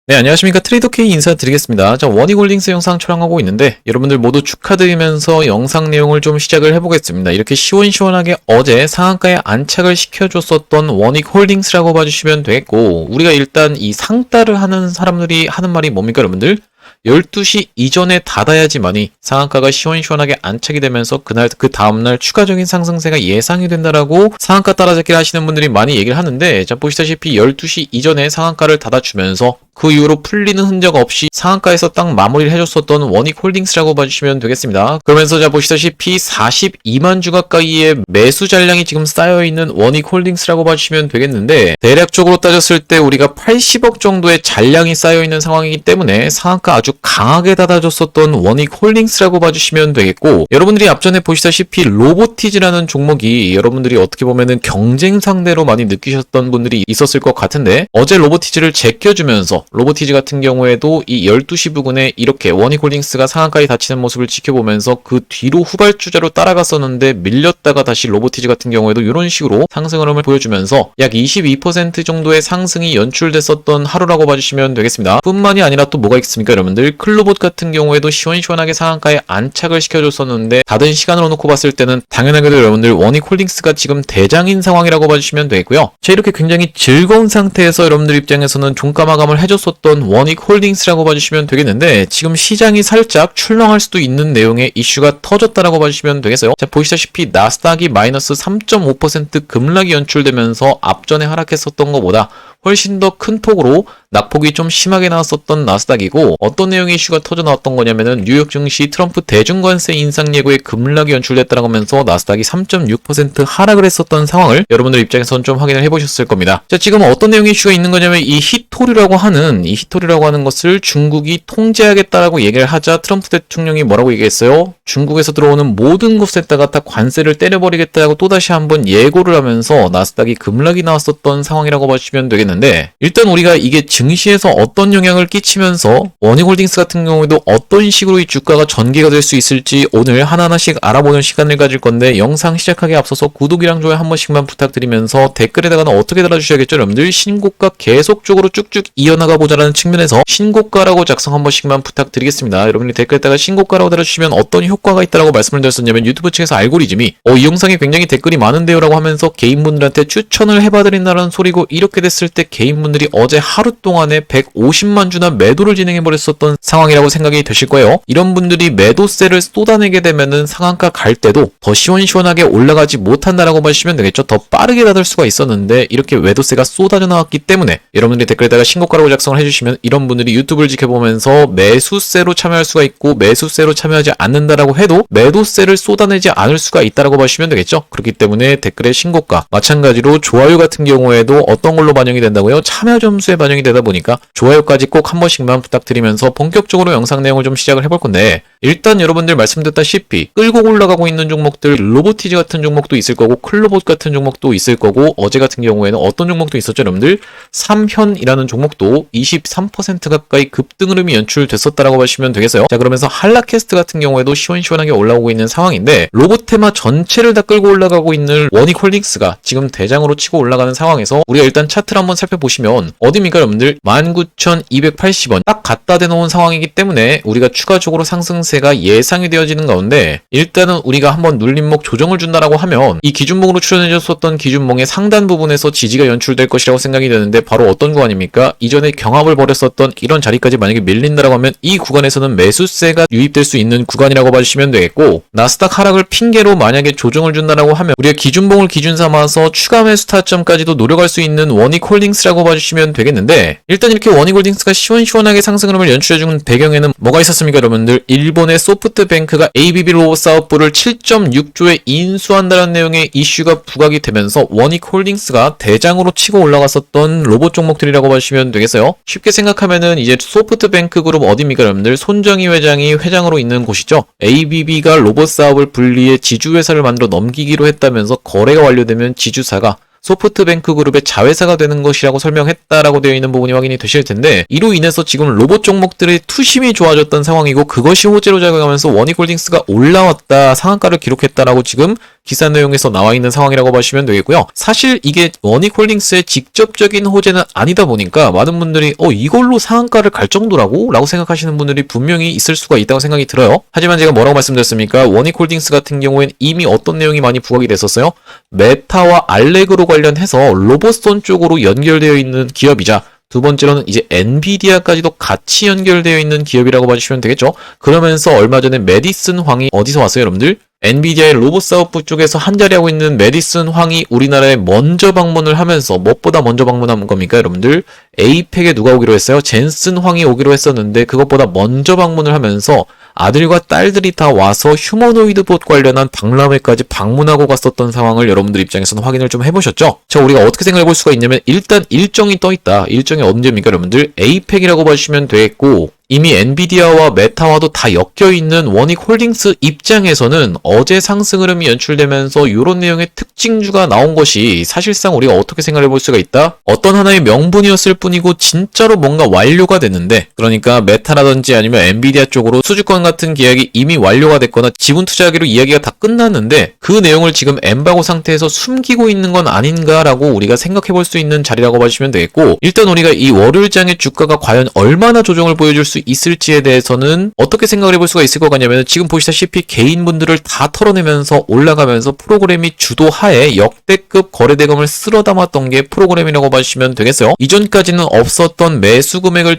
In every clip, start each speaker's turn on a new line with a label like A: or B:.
A: 네, 안녕하십니까. 트레이더K 인사드리겠습니다. 자, 원익홀딩스 영상 촬영하고 있는데 여러분들 모두 축하드리면서 영상 내용을 좀 시작을 해보겠습니다. 이렇게 시원시원하게 어제 상한가에 안착을 시켜줬었던 원익홀딩스라고 봐주시면 되겠고, 우리가 일단 이 상따를 하는 사람들이 하는 말이 뭡니까 여러분들? 12시 이전에 닫아야지만이 상한가가 시원시원하게 안착이 되면서 그날 그 다음날 추가적인 상승세가 예상이 된다라고 상한가 따라잡기를 하시는 분들이 많이 얘기를 하는데, 자 보시다시피 12시 이전에 상한가를 닫아주면서 그 이후로 풀리는 흔적 없이 상한가에서 딱 마무리를 해줬었던 원익홀딩스라고 봐주시면 되겠습니다. 그러면서 자 보시다시피 42만 주 가까이의 매수 잔량이 지금 쌓여있는 원익홀딩스라고 봐주시면 되겠는데, 대략적으로 따졌을 때 우리가 80억 정도의 잔량이 쌓여있는 상황이기 때문에 상한가 아주 강하게 닫아줬었던 원익홀딩스라고 봐주시면 되겠고, 여러분들이 앞전에 보시다시피 로보티즈라는 종목이 여러분들이 어떻게 보면은 경쟁 상대로 많이 느끼셨던 분들이 있었을 것 같은데, 어제 로보티즈를 제껴주면서 로보티즈 같은 경우에도 이 12시 부근에 이렇게 원익홀딩스가 상한가에 닫히는 모습을 지켜보면서 그 뒤로 후발주자로 따라갔었는데 밀렸다가 다시 로보티즈 같은 경우에도 이런 식으로 상승 흐름을 보여주면서 약 22% 정도의 상승이 연출됐었던 하루라고 봐주시면 되겠습니다. 뿐만이 아니라 또 뭐가 있습니까 여러분들? 클로봇 같은 경우에도 시원시원하게 상한가에 안착을 시켜줬었는데 닫은 시간으로 놓고 봤을 때는 당연하게도 여러분들 원익홀딩스가 지금 대장인 상황이라고 봐주시면 되겠고요. 자, 이렇게 굉장히 즐거운 상태에서 여러분들 입장에서는 종가 마감을 해줬었던 원익홀딩스라고 봐주시면 되겠는데, 지금 시장이 살짝 출렁할 수도 있는 내용의 이슈가 터졌다라고 봐주시면 되겠어요. 자, 보시다시피 나스닥이 마이너스 3.5% 급락이 연출되면서 앞전에 하락했었던 것보다 훨씬 더 큰 폭으로 낙폭이 좀 심하게 나왔었던 나스닥이고, 어떤 내용의 이슈가 터져 나왔던 거냐면은 뉴욕 증시 트럼프 대중관세 인상 예고에 급락이 연출됐다라고 하면서 나스닥이 3.6% 하락을 했었던 상황을 여러분들 입장에서는 좀 확인을 해보셨을 겁니다. 자, 지금 어떤 내용의 이슈가 있는 거냐면 이 히토리라고 하는 것을 중국이 통제하겠다라고 얘기를 하자 트럼프 대통령이 뭐라고 얘기했어요? 중국에서 들어오는 모든 것에다가 다 관세를 때려버리겠다고 또다시 한번 예고를 하면서 나스닥이 급락이 나왔었던 상황이라고 봐주시면 되겠는데, 일단 우리가 이게 증시에서 어떤 영향을 끼치면서 원익홀딩스 같은 경우에도 어떤 식으로 이 주가가 전개가 될 수 있을지 오늘 하나하나씩 알아보는 시간을 가질 건데, 영상 시작하기에 앞서서 구독이랑 좋아요 한 번씩만 부탁드리면서 댓글에다가는 어떻게 달아주셔야겠죠 여러분들? 신고가 계속적으로 쭉쭉 이어나가 보자라는 측면에서 신고가라고 작성 한 번씩만 부탁드리겠습니다. 여러분이 댓글에다가 신고가라고 달아주시면 어떤 효과가 있다라고 말씀을 드렸었냐면, 유튜브 측에서 알고리즘이 이 영상에 굉장히 댓글이 많은데요 라고 하면서 개인분들한테 추천을 해봐드린다는 소리고, 이렇게 됐을 때 개인분들이 어제 하루 동안에 150만 주나 매도를 진행해버렸었던 상황이라고 생각이 되실 거예요. 이런 분들이 매도세를 쏟아내게 되면은 상한가 갈 때도 더 시원시원하게 올라가지 못한다라고 보시면 되겠죠. 더 빠르게 닫을 수가 있었는데 이렇게 매도세가 쏟아져 나왔기 때문에 여러분들이 댓글에다가 신고가라고 작성을 해주시면 이런 분들이 유튜브를 지켜보면서 매수세로 참여할 수가 있고, 매수세로 참여하지 않는다라고 해도 매도세를 쏟아내지 않을 수가 있다라고 보시면 되겠죠. 그렇기 때문에 댓글에 신고가, 마찬가지로 좋아요 같은 경우에도 어떤 걸로 반영이 된다고요? 참여 점수에 반영이 되다 보니까 좋아요까지 꼭 한 번씩만 부탁드리면서 본격적으로 영상 내용을 좀 시작을 해볼 건데, 일단 여러분들 말씀드렸다시피 끌고 올라가고 있는 종목들, 로보티즈 같은 종목도 있을 거고 클로봇 같은 종목도 있을 거고, 어제 같은 경우에는 어떤 종목도 있었죠 여러분들? 삼현이라는 종목도 23% 가까이 급등 흐름이 연출됐었다라고 보시면 되겠어요. 자, 그러면서 한라캐스트 같은 경우에도 시원시원하게 올라오고 있는 상황인데, 로봇테마 전체를 다 끌고 올라가고 있는 원익홀딩스가 지금 대장으로 치고 올라가는 상황에서 우리가 일단 차트를 한번 살펴보시면 어디입니까 여러분들? 19,280원 딱 갖다 대놓은 상황이기 때문에 우리가 추가적으로 상승세가 예상이 되어지는 가운데, 일단은 우리가 한번 눌림목 조정을 준다라고 하면 이 기준봉으로 출연해줬었던 기준봉의 상단 부분에서 지지가 연출될 것이라고 생각이 되는데, 바로 어떤 구간입니까? 이전에 경합을 벌였었던 이런 자리까지 만약에 밀린다라고 하면 이 구간에서는 매수세가 유입될 수 있는 구간이라고 봐주시면 되겠고, 나스닥 하락을 핑계로 만약에 조정을 준다라고 하면 우리가 기준봉을 기준 삼아서 추가 매수 타점까지도 노려갈 수 있는 원익홀딩스라고 봐주시면 되겠는데, 일단 이렇게 원익홀딩스가 시원시원하게 상승 흐름을 연출해주는 배경에는 뭐가 있었습니까 여러분들? 일본의 소프트뱅크가 ABB 로봇 사업부를 7.6조에 인수한다는 내용의 이슈가 부각이 되면서 원익홀딩스가 대장으로 치고 올라갔었던 로봇 종목들이라고 봐주시면 되겠어요. 쉽게 생각하면은 이제 소프트뱅크 그룹 어디입니까 여러분들? 손정희 회장이 회장으로 있는 곳이죠. ABB가 로봇 사업을 분리해 지주회사를 만들어 넘기기로 했다면서 거래가 완료되면 지주사가 소프트뱅크 그룹의 자회사가 되는 것이라고 설명했다라고 되어 있는 부분이 확인이 되실 텐데, 이로 인해서 지금 로봇 종목들의 투심이 좋아졌던 상황이고, 그것이 호재로 작용하면서 원익홀딩스가 올라왔다, 상한가를 기록했다라고 지금 기사 내용에서 나와 있는 상황이라고 보시면 되겠고요. 사실 이게 원익홀딩스의 직접적인 호재는 아니다 보니까 많은 분들이 이걸로 상한가를 갈 정도라고? 라고 생각하시는 분들이 분명히 있을 수가 있다고 생각이 들어요. 하지만 제가 뭐라고 말씀드렸습니까? 원익홀딩스 같은 경우에는 이미 어떤 내용이 많이 부각이 됐었어요? 메타와 알렉으로 관련해서 로봇손 쪽으로 연결되어 있는 기업이자 두 번째로는 이제 엔비디아까지도 같이 연결되어 있는 기업이라고 봐주시면 되겠죠. 그러면서 얼마 전에 메디슨 황이 어디서 왔어요, 여러분들? 엔비디아의 로봇 사업부 쪽에서 한자리하고 있는 메디슨 황이 우리나라에 먼저 방문을 하면서 무엇보다 먼저 방문한 겁니까, 여러분들? 에이펙에 누가 오기로 했어요? 젠슨 황이 오기로 했었는데 그것보다 먼저 방문을 하면서 아들과 딸들이 다 와서 휴머노이드 봇 관련한 박람회까지 방문하고 갔었던 상황을 여러분들 입장에서는 확인을 좀 해보셨죠? 자, 우리가 어떻게 생각해 볼 수가 있냐면 일단 일정이 떠 있다. 일정이 언제입니까, 여러분들? 에이펙이라고 봐주시면 되겠고 이미 엔비디아와 메타와도 다 엮여있는 원익홀딩스 입장에서는 어제 상승 흐름이 연출되면서 이런 내용의 특징주가 나온 것이 사실상 우리가 어떻게 생각해 볼 수가 있다? 어떤 하나의 명분이었을 뿐이고 진짜로 뭔가 완료가 됐는데 그러니까 메타라든지 아니면 엔비디아 쪽으로 수주권 같은 계약이 이미 완료가 됐거나 지분 투자하기로 이야기가 다 끝났는데 그 내용을 지금 엠바고 상태에서 숨기고 있는 건 아닌가라고 우리가 생각해 볼 수 있는 자리라고 봐주시면 되겠고 일단 우리가 이 월요일장의 주가가 과연 얼마나 조정을 보여줄 수 있을지에 대해서는 어떻게 생각을 해볼 수가 있을 것 같냐면 지금 보시다시피 개인분들을 다 털어내면서 올라가면서 프로그램이 주도하에 역대급 거래대금을 쓸어 담았던 게 프로그램이라고 봐주시면 되겠어요. 이전까지는 없었던 매수 금액을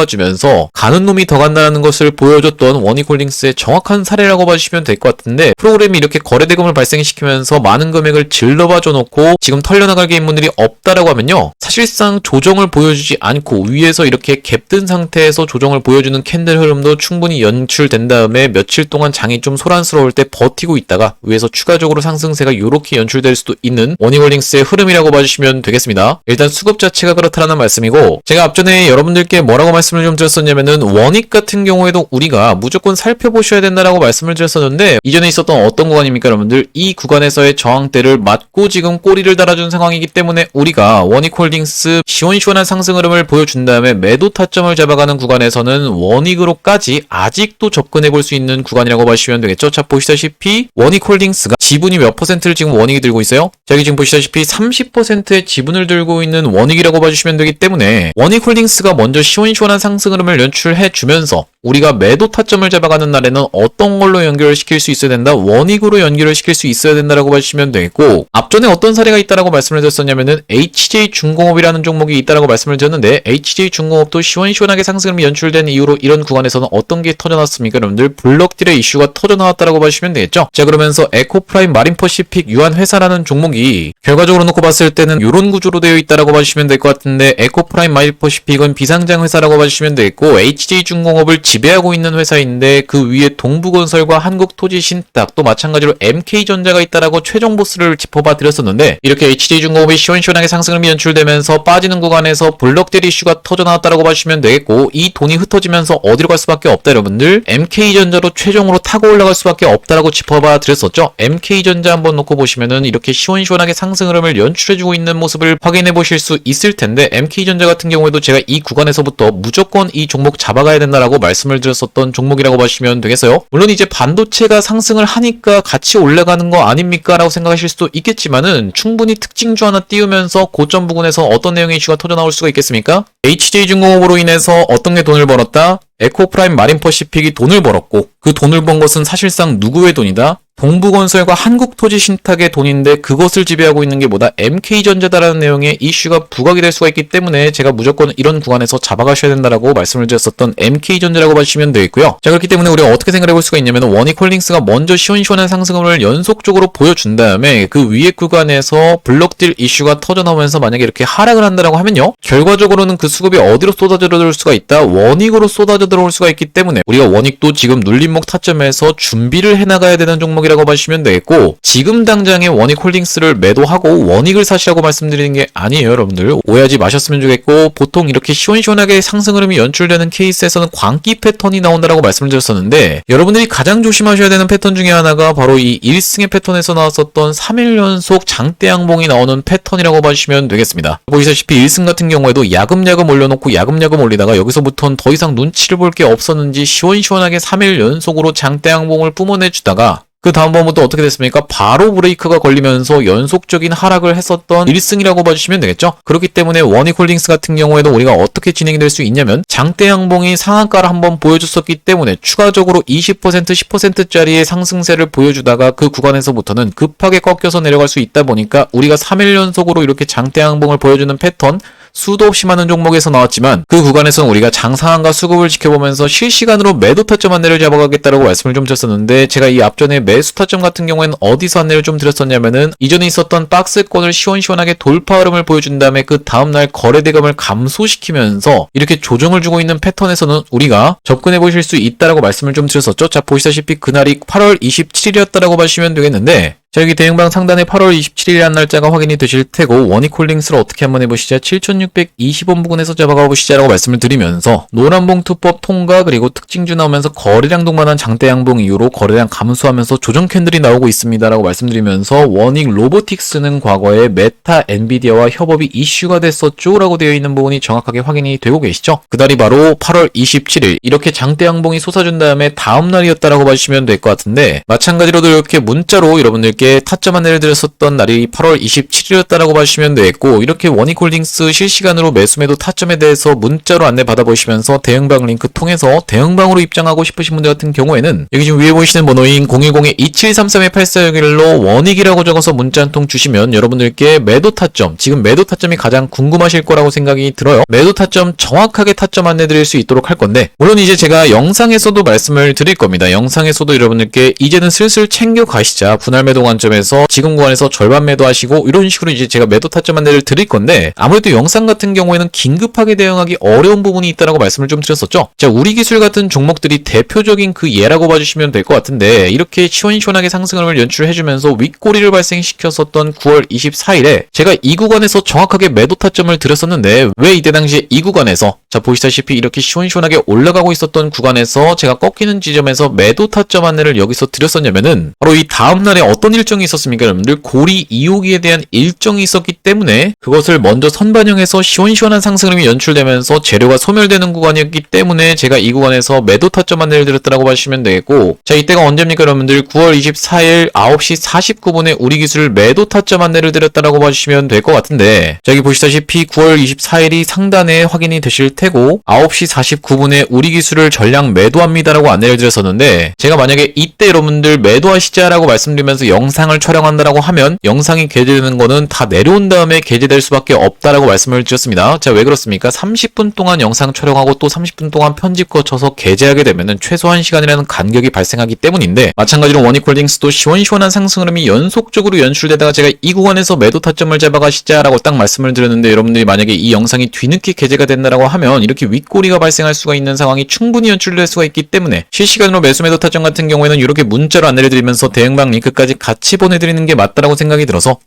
A: 질러봐주면서 가는 놈이 더 간다는 것을 보여줬던 원익홀딩스의 정확한 사례라고 봐주시면 될 것 같은데 프로그램이 이렇게 거래대금을 발생시키면서 많은 금액을 질러봐줘 놓고 지금 털려나갈 개인분들이 없다라고 하면요. 사실상 조정을 보여주지 않고 위에서 이렇게 갭든 상태에서 조정을 보여주는 캔들 흐름도 충분히 연출된 다음에 며칠 동안 장이 좀 소란스러울 때 버티고 있다가 위에서 추가적으로 상승세가 이렇게 연출될 수도 있는 원익홀딩스의 흐름이라고 봐주시면 되겠습니다. 일단 수급 자체가 그렇다라는 말씀이고 제가 앞전에 여러분들께 뭐라고 말씀을 좀 드렸었냐면은 원익 같은 경우에도 우리가 무조건 살펴보셔야 된다라고 말씀을 드렸었는데 이전에 있었던 어떤 구간입니까, 여러분들? 이 구간에서의 저항대를 맞고 지금 꼬리를 달아준 상황이기 때문에 우리가 원익홀딩스 시원시원한 상승 흐름을 보여준 다음에 매도 타점을 잡아가는 구간에서는 원익으로까지 아직도 접근해 볼 수 있는 구간이라고 보시면 되겠죠. 자, 보시다시피 원익홀딩스가 지분이 몇 퍼센트를 지금 원익이 들고 있어요? 자, 여기 지금 보시다시피 30%의 지분을 들고 있는 원익이라고 봐주시면 되기 때문에 원익홀딩스가 먼저 시원시원한 상승 흐름을 연출해 주면서 우리가 매도 타점을 잡아가는 날에는 어떤 걸로 연결을 시킬 수 있어야 된다? 원익으로 연결을 시킬 수 있어야 된다라고 봐주시면 되겠고 앞전에 어떤 사례가 있다라고 말씀을 드렸었냐면은 HJ중공업이라는 종목이 있다라고 말씀을 드렸는데 HJ중공업도 시원시원하게 상승 흐름이 연출된 이후로 이런 구간에서는 어떤 게 터져나왔습니까? 여러분들 블록딜의 이슈가 터져나왔다라고 봐주시면 되겠죠. 자, 그러면서 에코프라임 마린퍼시픽 유한회사라는 종목이 결과적으로 놓고 봤을 때는 이런 구조로 되어 있다라고 봐주시면 될 것 같은데 에코프라임 마린퍼시픽은 비상장 회사라고 봐주시면 되겠고 HJ중공업을 지배하고 있는 회사인데 그 위에 동부건설과 한국토지신탁 또 마찬가지로 MK전자가 있다라고 최종 보스를 짚어봐 드렸었는데 이렇게 HJ중공업이 시원시원하게 상승을 연출되면서 빠지는 구간에서 블록딜 이슈가 터져나왔다라고 봐주시면 되겠고 이 돈이 흩어지면서 어디로 갈 수밖에 없다 여러분들 MK전자로 최종으로 타고 올라갈 수밖에 없다라고 짚어봐 드렸었죠. MK전자 한번 놓고 보시면은 이렇게 시원시원하게 상승 흐름을 연출해주고 있는 모습을 확인해 보실 수 있을 텐데 MK전자 같은 경우에도 제가 이 구간에서부터 무조건 이 종목 잡아가야 된다라고 말씀을 드렸었던 종목이라고 보시면 되겠어요. 물론 이제 반도체가 상승을 하니까 같이 올라가는 거 아닙니까? 라고 생각하실 수도 있겠지만은 충분히 특징주 하나 띄우면서 고점 부근에서 어떤 내용의 이슈가 터져나올 수가 있겠습니까? HJ중공업으로 인해서 어떤 게 돈을 벌었다? 에코프라임 마린퍼시픽이 돈을 벌었고 그 돈을 번 것은 사실상 누구의 돈이다? 동부건설과 한국토지신탁의 돈인데 그것을 지배하고 있는 게 뭐다? MK전자다라는 내용의 이슈가 부각이 될 수가 있기 때문에 제가 무조건 이런 구간에서 잡아가셔야 된다라고 말씀을 드렸었던 MK전자라고 봐주시면 되겠고요. 자, 그렇기 때문에 우리가 어떻게 생각해 볼 수가 있냐면 원익홀딩스가 먼저 시원시원한 상승을 연속적으로 보여준 다음에 그 위에 구간에서 블록딜 이슈가 터져나오면서 만약에 이렇게 하락을 한다라고 하면요. 결과적으로는 그 수급이 어디로 쏟아져 들어올 수가 있다? 원익으로 쏟아져 들어올 수가 있기 때문에 우리가 원익도 지금 눌림목 타점에서 준비를 해나가야 되는 종목 이라고 봐주시면 되겠고 지금 당장에 원익홀딩스를 매도하고 원익을 사시라고 말씀드리는 게 아니에요. 여러분들 오해하지 마셨으면 좋겠고 보통 이렇게 시원시원하게 상승 흐름이 연출되는 케이스에서는 광기 패턴이 나온다라고 말씀을 드렸었는데 여러분들이 가장 조심하셔야 되는 패턴 중에 하나가 바로 이 1승의 패턴에서 나왔었던 3일 연속 장대 양봉이 나오는 패턴이라고 봐주시면 되겠습니다. 보시다시피 1승 같은 경우에도 야금야금 올려놓고 야금야금 올리다가 여기서부터는 더 이상 눈치를 볼 게 없었는지 시원시원하게 3일 연속으로 장대 양봉을 뿜어내주다가 그 다음번부터 어떻게 됐습니까? 바로 브레이크가 걸리면서 연속적인 하락을 했었던 1승이라고 봐주시면 되겠죠? 그렇기 때문에 원익홀딩스 같은 경우에도 우리가 어떻게 진행이 될 수 있냐면 장대 양봉이 상한가를 한번 보여줬었기 때문에 추가적으로 20% 10%짜리의 상승세를 보여주다가 그 구간에서부터는 급하게 꺾여서 내려갈 수 있다 보니까 우리가 3일 연속으로 이렇게 장대 양봉을 보여주는 패턴 수도 없이 많은 종목에서 나왔지만 그 구간에서는 우리가 장상한가 수급을 지켜보면서 실시간으로 매도 타점 안내를 잡아가겠다라고 말씀을 좀 드렸었는데 제가 이 앞전에 매수 타점 같은 경우에는 어디서 안내를 좀 드렸었냐면은 이전에 있었던 박스권을 시원시원하게 돌파 흐름을 보여준 다음에 그 다음날 거래대금을 감소시키면서 이렇게 조정을 주고 있는 패턴에서는 우리가 접근해 보실 수 있다라고 말씀을 좀 드렸었죠. 자, 보시다시피 그날이 8월 27일이었다라고 봐주시면 되겠는데 자, 여기 대형방 상단에 8월 27일이라는 날짜가 확인이 되실 테고 원익홀딩스를 어떻게 한번 해보시죠. 7620원 부근에서 잡아가 보시자라고 말씀을 드리면서 노란봉투법 통과 그리고 특징주 나오면서 거래량 동반한 장대 양봉 이후로 거래량 감소하면서 조정 캔들이 나오고 있습니다라고 말씀드리면서 원익 로보틱스는 과거에 메타 엔비디아와 협업이 이슈가 됐었죠 라고 되어 있는 부분이 정확하게 확인이 되고 계시죠. 그날이 바로 8월 27일 이렇게 장대 양봉이 솟아준 다음에 다음 날이었다라고 봐주시면 될 것 같은데 마찬가지로도 이렇게 문자로 여러분들께 타점 안내를 드렸었던 날이 8월 27일이었다라고 봐주시면 되겠고 이렇게 원익홀딩스 실시간으로 매수매도 타점에 대해서 문자로 안내 받아보시면서 대형방 링크 통해서 대형방으로 입장하고 싶으신 분들 같은 경우에는 여기 지금 위에 보이시는 번호인 010-2733-8461로 원익이라고 적어서 문자 한 통 주시면 여러분들께 매도 타점 지금 매도 타점이 가장 궁금하실 거라고 생각이 들어요. 매도 타점 정확하게 타점 안내 드릴 수 있도록 할 건데 물론 이제 제가 영상에서도 말씀을 드릴 겁니다. 영상에서도 여러분들께 이제는 슬슬 챙겨 가시자 분할 매도 관점에서 지금 구간에서 절반 매도하시고 이런 식으로 이제 제가 매도 타점 안내를 드릴 건데 아무래도 영상 같은 경우에는 긴급하게 대응하기 어려운 부분이 있다라고 말씀을 좀 드렸었죠. 자, 우리 기술 같은 종목들이 대표적인 그 예라고 봐주시면 될 것 같은데 이렇게 시원시원하게 상승을 연출해주면서 윗꼬리를 발생시켰었던 9월 24일에 제가 이 구간에서 정확하게 매도 타점을 드렸었는데 왜 이때 당시에 이 구간에서 자 보시다시피 이렇게 시원시원하게 올라가고 있었던 구간에서 제가 꺾이는 지점에서 매도 타점 안내를 여기서 드렸었냐면은 바로 이 다음날에 어떤 일정이 있었습니까? 여러분들 고리 2호기에 대한 일정이 있었기 때문에 그것을 먼저 선반영해서 시원시원한 상승이 연출되면서 재료가 소멸되는 구간이었기 때문에 제가 이 구간에서 매도 타점 안내를 드렸다라고 봐주시면 되겠고 자 이때가 언제입니까 여러분들 9월 24일 9시 49분에 우리 기술 매도 타점 안내를 드렸다라고 봐주시면 될 것 같은데 자 여기 보시다시피 9월 24일이 상단에 확인이 되실 테고 9시 49분에 우리 기술을 전량 매도합니다라고 안내를 드렸었는데 제가 만약에 이때 여러분들 매도하시자라고 말씀드리면서 영상을 촬영한다라고 하면 영상이 게재되는 거는 다 내려온 다음에 게재될 수밖에 없다라고 말씀을 드렸습니다. 자, 왜 그렇습니까? 30분 동안 영상 촬영하고 또 30분 동안 편집 거쳐서 게재하게 되면은 최소 1시간이라는 간격이 발생하기 때문인데 마찬가지로 원익홀딩스도 시원시원한 상승 흐름이 연속적으로 연출되다가 제가 이 구간에서 매도 타점을 잡아가시자라고 딱 말씀을 드렸는데 여러분들이 만약에 이 영상이 뒤늦게 게재가 된다라고 하면 이렇게 윗꼬리가 발생할 수가 있는 상황이 충분히 연출될 수가 있기 때문에 실시간으로 매수 매도 타점 같은 경우에는 이렇게 문자로 안내를 드리면서 대응방 링크까지 같이 보내드리는 게 맞다라고 생각이 들어서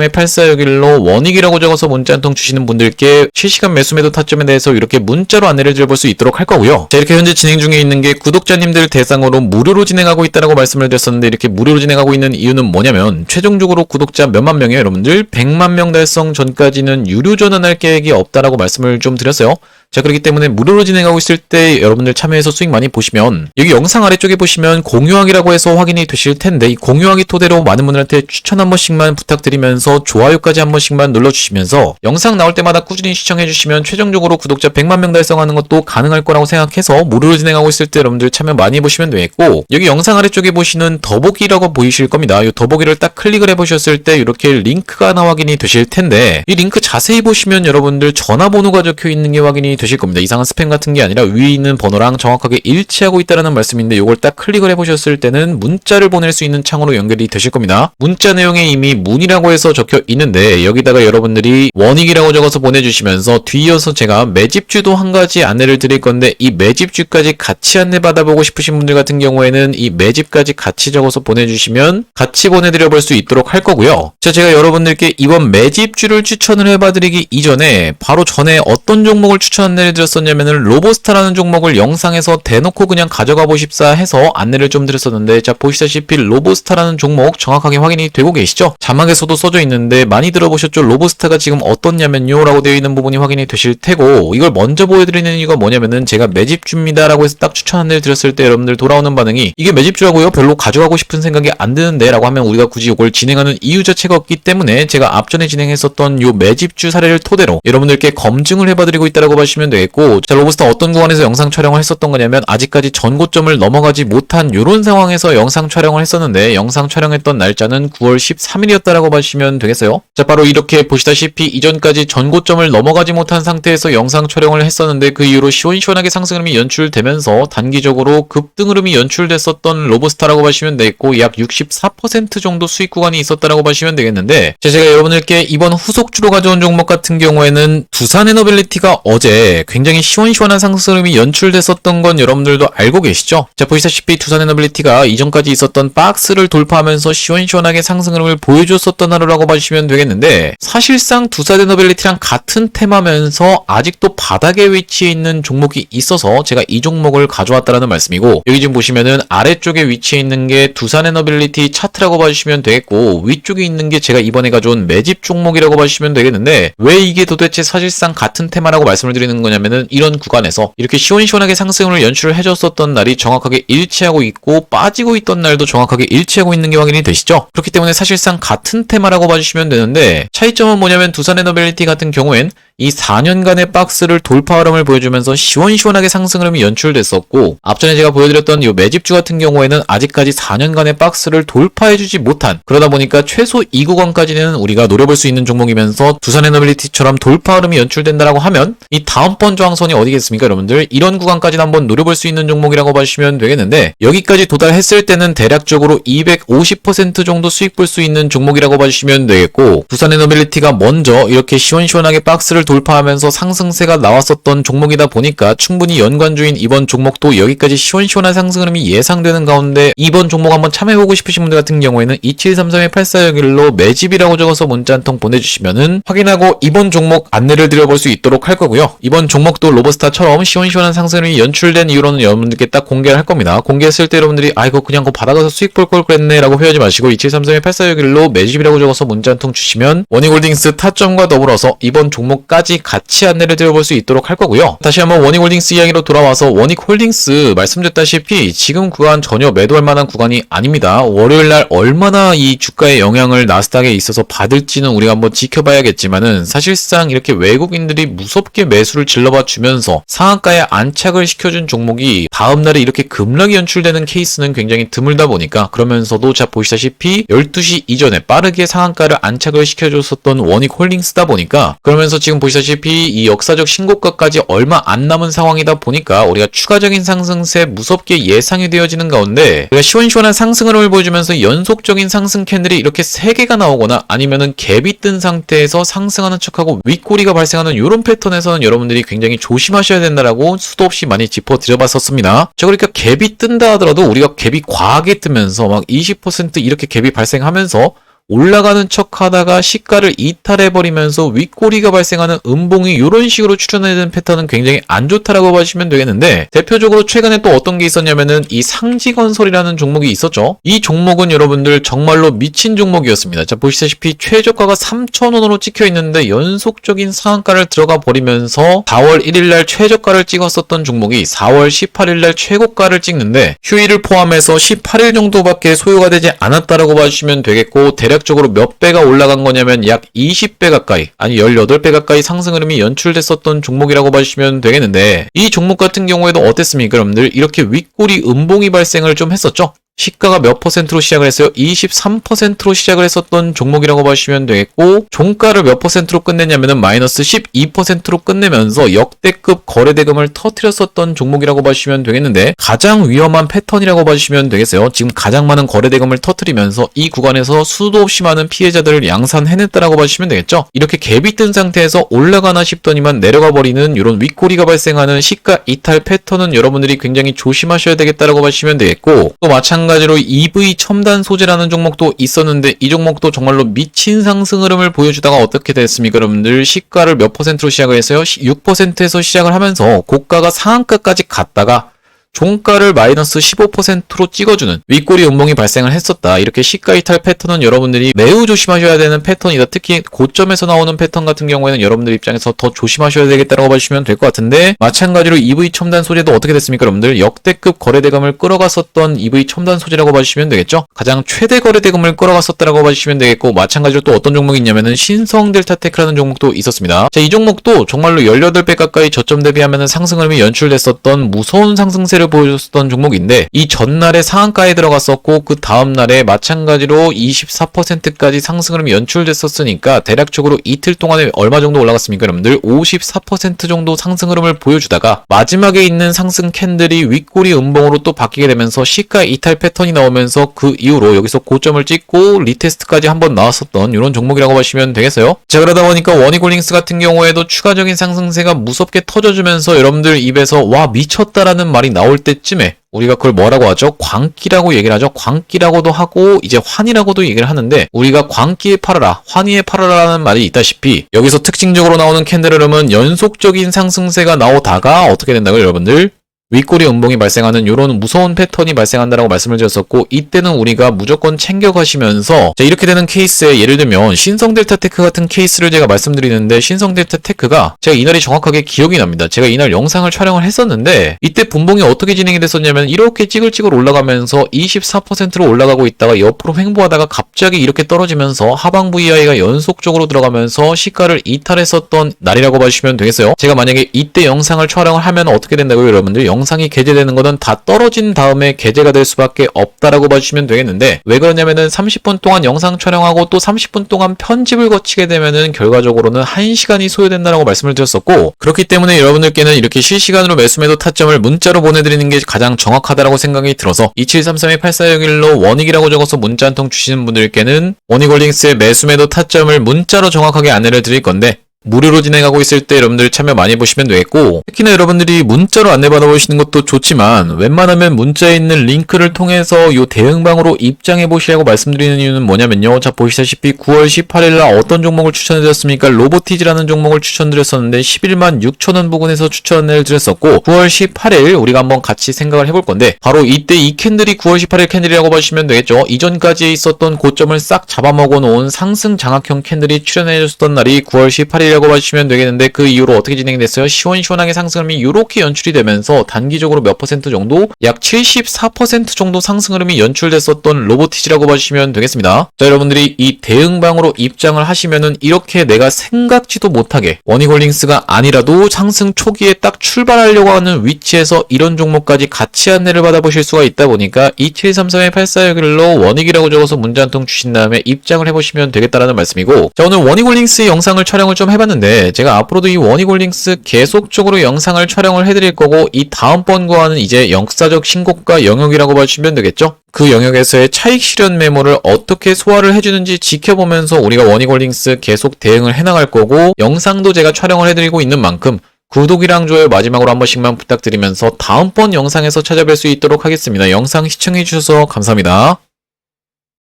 A: 2733-8461로 원익이라고 적어서 문자 한 통 주시는 분들께 실시간 매수 매도 타점에 대해서 이렇게 문자로 안내를 드려볼 수 있도록 할 거고요. 자 이렇게 현재 진행 중에 있는 게 구독자님들 대상으로 무료로 진행하고 있다라고 말씀을 드렸었는데 이렇게 무료로 진행하고 있는 이유는 뭐냐면 최종적으로 구독자 몇만 명이에요 여러분들 100만 명 달성 전까지는 유료 전환할 계획이 없다라고 말씀을 좀 드렸어요. 자 그렇기 때문에 무료로 진행하고 있을 때 여러분들 참여해서 수익 많이 보시면 여기 영상 아래쪽에 보시면 공유하기라고 해서 확인이 되실 텐데 이 공유하기 토대로 많은 분들한테 추천 한 번씩만 부탁드리면서 좋아요까지 한 번씩만 눌러주시면서 영상 나올 때마다 꾸준히 시청해주시면 최종적으로 구독자 100만 명 달성하는 것도 가능할 거라고 생각해서 무료로 진행하고 있을 때 여러분들 참여 많이 해보시면 되겠고 여기 영상 아래쪽에 보시는 더보기라고 보이실 겁니다. 이 더보기를 딱 클릭을 해보셨을 때 이렇게 링크가 확인이 되실 텐데 이 링크 자세히 보시면 여러분들 전화번호가 적혀 있는 게 확인이 되실 겁니다. 이상한 스팸 같은 게 아니라 위에 있는 번호랑 정확하게 일치하고 있다는 말씀인데 이걸 딱 클릭을 해보셨을 때는 문자를 보낼 수 있는 창으로 연결이 되실 겁니다. 문자 내용에 이미 문이라고 해서 적혀 있는데 여기다가 여러분들이 원익이라고 적어서 보내주시면서 뒤이어서 제가 매집주도 한 가지 안내를 드릴 건데 이 매집주까지 같이 안내 받아보고 싶으신 분들 같은 경우에는 이 매집까지 같이 적어서 보내주시면 같이 보내드려 볼 수 있도록 할 거고요. 자 제가 여러분들께 이번 매집주를 추천을 해봐드리기 이전에 바로 전에 어떤 종목을 추천한 안내를 드렸었냐면은 로보스타라는 종목을 영상에서 대놓고 그냥 가져가 보십사 해서 안내를 좀 드렸었는데, 자 보시다시피 로보스타라는 종목 정확하게 확인이 되고 계시죠? 자막에서도 써져 있는데 많이 들어보셨죠? 로보스타가 지금 어떻냐면요 라고 되어 있는 부분이 확인이 되실 테고, 이걸 먼저 보여드리는 이유가 뭐냐면은 제가 매집주입니다 라고 해서 딱 추천 안내를 드렸을 때 여러분들 돌아오는 반응이 이게 매집주라고요? 별로 가져가고 싶은 생각이 안 드는데 라고 하면 우리가 굳이 이걸 진행하는 이유 자체가 없기 때문에 제가 앞전에 진행했었던 요 매집주 사례를 토대로 여러분들께 검증을 해봐드리고 있다라고 보시면 되겠고, 자 로보스타 어떤 구간에서 영상 촬영을 했었던 거냐면 아직까지 전고점을 넘어가지 못한 요런 상황에서 영상 촬영을 했었는데, 영상 촬영했던 날짜는 9월 13일이었다라고 보시면 되겠어요. 자 바로 이렇게 보시다시피 이전까지 전고점을 넘어가지 못한 상태에서 영상 촬영을 했었는데, 그 이후로 시원시원하게 상승 흐름이 연출되면서 단기적으로 급등 흐름이 연출됐었던 로보스타라고 보시면 되겠고, 약 64% 정도 수익 구간이 있었다라고 보시면 되겠는데, 제가 여러분들께 이번 후속주로 가져온 종목 같은 경우에는 두산에너빌리티가 어제 굉장히 시원시원한 상승 흐름이 연출됐었던 건 여러분들도 알고 계시죠? 자 보시다시피 두산에너빌리티가 이전까지 있었던 박스를 돌파하면서 시원시원하게 상승 흐름을 보여줬었던 하루라고 보시면 되겠는데, 사실상 두산에너빌리티랑 같은 테마면서 아직도 바닥에 위치해 있는 종목이 있어서 제가 이 종목을 가져왔다라는 말씀이고, 여기 지금 보시면은 아래쪽에 위치해 있는 게 두산에너빌리티 차트라고 봐주시면 되겠고, 위쪽에 있는 게 제가 이번에 가져온 매집 종목이라고 봐주시면 되겠는데, 왜 이게 도대체 사실상 같은 테마라고 말씀을 드리는 거냐면은 이런 구간에서 이렇게 시원시원하게 상승을 연출을 해줬었던 날이 정확하게 일치하고 있고, 빠지고 있던 날도 정확하게 일치하고 있는 게 확인이 되시죠? 그렇기 때문에 사실상 같은 테마라고 봐주시면 되는데, 차이점은 뭐냐면 두산에너빌리티 같은 경우엔 이 4년간의 박스를 돌파 흐름을 보여주면서 시원시원하게 상승 흐름이 연출됐었고, 앞전에 제가 보여드렸던 이 매집주 같은 경우에는 아직까지 4년간의 박스를 돌파해주지 못한, 그러다 보니까 최소 이 구간까지는 우리가 노려볼 수 있는 종목이면서 두산에너빌리티처럼 돌파 흐름이 연출된다라고 하면 이 다음번 저항선이 어디겠습니까 여러분들? 이런 구간까지는 한번 노려볼 수 있는 종목이라고 봐주시면 되겠는데, 여기까지 도달했을 때는 대략적으로 250% 정도 수익 볼 수 있는 종목이라고 봐주시면 되겠고, 두산에너빌리티가 먼저 이렇게 시원시원하게 박스를 돌파하면서 상승세가 나왔었던 종목이다 보니까 충분히 연관주인 이번 종목도 여기까지 시원시원한 상승 흐름이 예상되는 가운데, 이번 종목 한번 참여해보고 싶으신 분들 같은 경우에는 2733-8461로 매집이라고 적어서 문자 한 통 보내주시면은 확인하고 이번 종목 안내를 드려볼 수 있도록 할 거고요. 이번 종목도 로보스타처럼 시원시원한 상승 흐름이 연출된 이유로는 여러분들께 딱 공개를 할 겁니다. 공개했을 때 여러분들이 아 이거 그냥 받아가서 수익 볼 걸 그랬네 라고 회하지 마시고 2733-8461로 매집이라고 적어서 문자 한 통 주시면 원익홀딩스 타점과 더불어서 이번 종목까지 같이 안내를 드려볼 수 있도록 할 거고요. 다시 한번 원익홀딩스 이야기로 돌아와서, 원익홀딩스 말씀드렸다시피 지금 구간 전혀 매도할 만한 구간이 아닙니다. 월요일날 얼마나 이 주가의 영향을 나스닥에 있어서 받을지는 우리가 한번 지켜봐야겠지만은, 사실상 이렇게 외국인들이 무섭게 매수를 질러봐 주면서 상한가에 안착을 시켜준 종목이 다음날에 이렇게 급락이 연출되는 케이스는 굉장히 드물다 보니까, 그러면서도 자 보시다시피 12시 이전에 빠르게 상한가를 안착을 시켜줬었던 원익홀딩스다 보니까, 그러면서 지금 보시다시피 이 역사적 신고가까지 얼마 안 남은 상황이다 보니까 우리가 추가적인 상승세 무섭게 예상이 되어지는 가운데, 우리가 시원시원한 상승 흐름을 보여주면서 연속적인 상승 캔들이 이렇게 3개가 나오거나 아니면은 갭이 뜬 상태에서 상승하는 척하고 윗꼬리가 발생하는 이런 패턴에서는 여러분들이 굉장히 조심하셔야 된다라고 수도 없이 많이 짚어드려봤었습니다. 자 그러니까 갭이 뜬다 하더라도 우리가 갭이 과하게 뜨면서 막 20% 이렇게 갭이 발생하면서 올라가는 척 하다가 시가를 이탈해버리면서 윗꼬리가 발생하는 음봉이 이런 식으로 출현해야 되는 패턴은 굉장히 안 좋다라고 보시면 되겠는데, 대표적으로 최근에 또 어떤 게 있었냐면은 이 상지건설이라는 종목이 있었죠. 이 종목은 여러분들 정말로 미친 종목이었습니다. 자 보시다시피 최저가가 3,000원으로 찍혀 있는데 연속적인 상한가를 들어가 버리면서 4월 1일날 최저가를 찍었었던 종목이 4월 18일날 최고가를 찍는데 휴일을 포함해서 18일 정도밖에 소요가 되지 않았다라고 봐주시면 되겠고, 대략적으로 몇 배가 올라간 거냐면 약 20배 가까이, 아니 18배 가까이 상승 흐름이 연출됐었던 종목이라고 봐주시면 되겠는데, 이 종목 같은 경우에도 어땠습니까 여러분들? 이렇게 윗꼬리 음봉이 발생을 좀 했었죠. 시가가 몇 퍼센트로 시작을 했어요? 23%로 시작을 했었던 종목이라고 보시면 되겠고, 종가를 몇 퍼센트로 끝냈냐면은 마이너스 12%로 끝내면서 역대급 거래대금을 터뜨렸었던 종목이라고 보시면 되겠는데, 가장 위험한 패턴이라고 보시면 되겠어요. 지금 가장 많은 거래대금을 터뜨리면서 이 구간에서 수도 없이 많은 피해자들을 양산해냈다라고 보시면 되겠죠. 이렇게 갭이 뜬 상태에서 올라가나 싶더니만 내려가 버리는 이런 윗꼬리가 발생하는 시가 이탈 패턴은 여러분들이 굉장히 조심하셔야 되겠다라고 보시면 되겠고, 또 마찬가지로 마찬가지로 EV 첨단 소재라는 종목도 있었는데 이 종목도 정말로 미친 상승 흐름을 보여주다가 어떻게 됐습니까? 여러분들 시가를 몇 퍼센트로 시작을 했어요? 6%에서 시작을 하면서 고가가 상한가까지 갔다가 종가를 마이너스 15%로 찍어주는 윗꼬리 음봉이 발생을 했었다. 이렇게 시가 이탈 패턴은 여러분들이 매우 조심하셔야 되는 패턴이다. 특히 고점에서 나오는 패턴 같은 경우에는 여러분들 입장에서 더 조심하셔야 되겠다라고 봐주시면 될 것 같은데, 마찬가지로 EV 첨단 소재도 어떻게 됐습니까? 여러분들 역대급 거래대금을 끌어갔었던 EV 첨단 소재라고 봐주시면 되겠죠. 가장 최대 거래대금을 끌어갔었다라고 봐주시면 되겠고, 마찬가지로 또 어떤 종목이 있냐면은 신성델타테크라는 종목도 있었습니다. 자, 이 종목도 정말로 18배 가까이 저점 대비하면은 상승 흐름이 연출됐었던 무서운 상승세를 보여줬었던 종목인데, 이 전날에 상한가에 들어갔었고 그 다음날에 마찬가지로 24%까지 상승 흐름이 연출됐었으니까 대략적으로 이틀 동안에 얼마 정도 올라갔습니까? 여러분들 54% 정도 상승 흐름을 보여주다가 마지막에 있는 상승 캔들이 윗꼬리 음봉으로 또 바뀌게 되면서 시가 이탈 패턴이 나오면서 그 이후로 여기서 고점을 찍고 리테스트까지 한번 나왔었던 이런 종목이라고 보시면 되겠어요. 자, 그러다 보니까 원이골링스 같은 경우에도 추가적인 상승세가 무섭게 터져주면서 여러분들 입에서 와 미쳤다라는 말이 나올 때쯤에 우리가 그걸 뭐라고 하죠? 광기라고 얘기를 하죠. 광기라고도 하고 이제 환희라고도 얘기를 하는데, 우리가 광기에 팔아라, 환희에 팔아라라는 말이 있다시피 여기서 특징적으로 나오는 캔들 흐름은 연속적인 상승세가 나오다가 어떻게 된다고요, 여러분들? 윗꼬리 음봉이 발생하는 이런 무서운 패턴이 발생한다라고 말씀을 드렸었고, 이때는 우리가 무조건 챙겨가시면서, 자, 이렇게 되는 케이스에 예를 들면 신성델타테크 같은 케이스를 제가 말씀드리는데, 신성델타테크가 제가 이날이 정확하게 기억이 납니다. 제가 이날 영상을 촬영을 했었는데 이때 분봉이 어떻게 진행이 됐었냐면 이렇게 찌글찌글 올라가면서 24%로 올라가고 있다가 옆으로 횡보하다가 갑자기 이렇게 떨어지면서 하방 VI가 연속적으로 들어가면서 시가를 이탈했었던 날이라고 봐주시면 되겠어요. 제가 만약에 이때 영상을 촬영을 하면 어떻게 된다고요, 여러분들? 영상이 게재되는 거는 다 떨어진 다음에 게재가 될 수밖에 없다라고 봐주시면 되겠는데, 왜 그러냐면은 30분 동안 영상 촬영하고 또 30분 동안 편집을 거치게 되면은 결과적으로는 1시간이 소요된다라고 말씀을 드렸었고, 그렇기 때문에 여러분들께는 이렇게 실시간으로 매수매도 타점을 문자로 보내드리는 게 가장 정확하다라고 생각이 들어서 2732-8461로 원익이라고 적어서 문자 한 통 주시는 분들께는 원익홀딩스의 매수매도 타점을 문자로 정확하게 안내를 드릴 건데, 무료로 진행하고 있을 때 여러분들 참여 많이 보시면 되겠고, 특히나 여러분들이 문자로 안내 받아보시는 것도 좋지만 웬만하면 문자에 있는 링크를 통해서 요 대응방으로 입장해 보시라고 말씀드리는 이유는 뭐냐면요. 자, 보시다시피 9월 18일날 어떤 종목을 추천해드렸습니까? 로보티즈라는 종목을 추천드렸었는데 11만 6천원 부근에서 추천을 드렸었고, 9월 18일 우리가 한번 같이 생각을 해볼 건데, 바로 이때 이 캔들이 9월 18일 캔들이라고 보시면 되겠죠. 이전까지 있었던 고점을 싹 잡아먹어 놓은 상승 장악형 캔들이 출현해줬던 날이 9월 18일 라고 봐주시면 되겠는데, 그 이후로 어떻게 진행이 됐어요? 시원시원하게 상승 흐름이 이렇게 연출이 되면서 단기적으로 몇 퍼센트 정도? 약 74% 정도 상승 흐름이 연출됐었던 로보티즈라고 봐주시면 되겠습니다. 자, 여러분들이 이 대응방으로 입장을 하시면은 이렇게 내가 생각지도 못하게 원이홀딩스가 아니라도 상승 초기에 딱 출발하려고 하는 위치에서 이런 종목까지 같이 안내를 받아보실 수가 있다 보니까 2733-8461로 원익이라고 적어서 문자 한 통 주신 다음에 입장을 해보시면 되겠다라는 말씀이고, 자, 오늘 원이홀딩스 영상을 촬영을 좀 해봤는데, 제가 앞으로도 이 원이홀딩스 계속적으로 영상을 촬영을 해드릴 거고, 이 다음번과는 이제 역사적 신고가 영역이라고 봐주시면 되겠죠? 그 영역에서의 차익 실현 매물을 어떻게 소화를 해주는지 지켜보면서 우리가 원이홀딩스 계속 대응을 해나갈 거고, 영상도 제가 촬영을 해드리고 있는 만큼 구독이랑 좋아요 마지막으로 한 번씩만 부탁드리면서 다음번 영상에서 찾아뵐 수 있도록 하겠습니다. 영상 시청해주셔서 감사합니다.